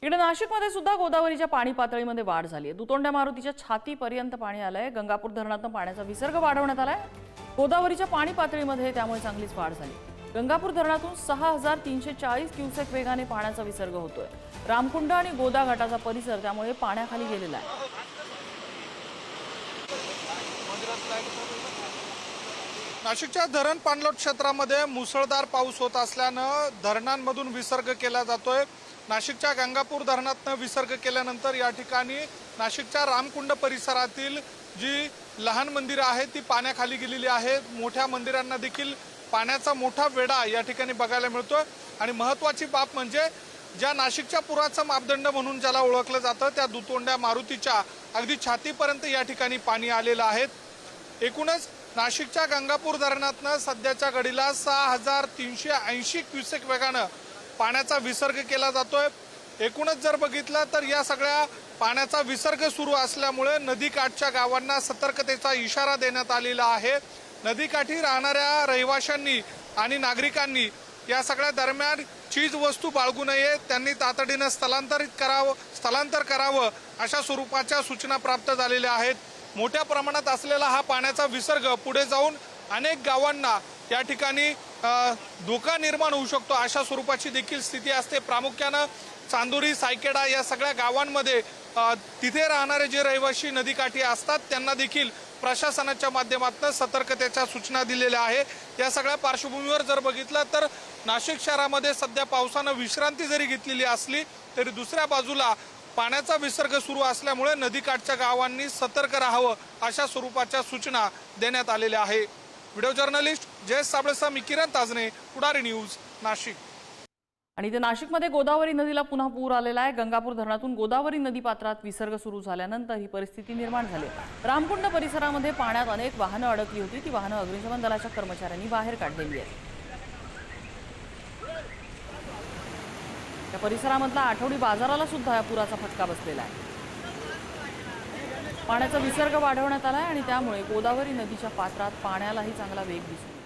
इकडे नाशिकमध्ये सुद्धा गोदावरीच्या पाणी पातळीमध्ये वाढ झाली आहे। दुतोंड्या मारुतीच्या छातीपर्यंत पाणी आलंय। गंगापूर धरणातून पाण्याचा विसर्ग वाढवण्यात आलाय। गोदावरीच्या पाणी पातळीमध्ये त्यामुळे चांगलीच वाढ झाली। गंगापूर धरणातून 6340 क्युसेक वेगाने पाण्याचा विसर्ग होतोय। रामकुंड आणि गोदा घाटाचा परिसर त्यामुळे पाण्याखाली गेलेला आहे। नाशिकच्या धरण पाणलोट क्षेत्रामध्ये मुसळधार पाऊस होत असल्यानं धरणांमधून विसर्ग केला जातोय। नाशिकच्या गंगापूर धरणातनं विसर्ग केल्यानंतर या ठिकाणी नाशिकच्या रामकुंड परिसरातील जी लहान मंदिरं आहेत ती पाण्याखाली गेलेली आहेत। मोठ्या मंदिरांना देखील पाण्याचा मोठा वेढा या ठिकाणी बघायला मिळतोय। आणि महत्त्वाची बाब म्हणजे ज्या नाशिकच्या पुराचा मापदंड म्हणून ज्याला ओळखलं जातं त्या दुतोंड्या मारुतीच्या अगदी छातीपर्यंत या ठिकाणी पाणी आलेलं आहे। एकूणच नाशिकच्या गंगापूर धरणातनं सध्याच्या घडीला 6380 क्युसेक वेगानं पाण्याचा विसर्ग केला जातोय। एकूणच जर बघितलं तर या सगळ्या पाण्याचा विसर्ग सुरू असल्यामुळे नदीकाठच्या गावांना सतर्कतेचा इशारा देण्यात आलेला आहे। नदीकाठी राहणाऱ्या रहिवाशांनी आणि नागरिकांनी या सगळ्या दरम्यान चीज वस्तू बाळगू नये, त्यांनी तातडीनं स्थलांतर करावं अशा स्वरूपाच्या सूचना प्राप्त झालेल्या आहेत। मोठ्या प्रमाणात असलेला हा पाण्याचा विसर्ग पुढे जाऊन अनेक गावांना या ठिकाणी धोका निर्माण होऊ शकतो अशा स्वरूपाची देखील स्थिती असते। प्रामुख्यानं चांदोरी, सायकेडा या सगळ्या गावांमध्ये तिथे राहणारे जे रहिवासी नदीकाठी असतात त्यांना देखील प्रशासनाच्या माध्यमातून सतर्कतेच्या सूचना दिलेल्या आहेत। या सगळ्या पार्श्वभूमीवर जर बघितलं तर नाशिक शहरामध्ये सध्या पावसानं विश्रांती जरी घेतलेली असली तरी दुसऱ्या बाजूला पाण्याचा विसर्ग सुरू असल्यामुळे नदीकाठच्या गावांनी सतर्क राहावं अशा स्वरूपाच्या सूचना देण्यात आलेल्या आहे। व्हिडिओ जर्नलिस्ट जयेश साबळेसह मी किरण ताजने, पुढारी न्यूज, नाशिक। आणि ते नाशिकमध्ये गोदावरी नदीला पुन्हा पूर आलेला आहे। गंगापूर धरणातून गोदावरी नदी पात्रात विसर्ग सुरू झाल्यानंतर ही परिस्थिती निर्माण झाली। रामकुंड परिसरामध्ये पाण्यात अनेक वाहनं अडकली होती। ती वाहनं अग्निशमन दलाच्या कर्मचाऱ्यांनी बाहेर काढलेली आहेत। या परिसरामधला आठवडी बाजाराला सुद्धा या पुराचा फटका बसलेला आहे। पाण्याचा विसर्ग वाढवण्यात आलाय आणि त्यामुळे गोदावरी नदीच्या पात्रात पाण्यालाही चांगला वेग दिसतो।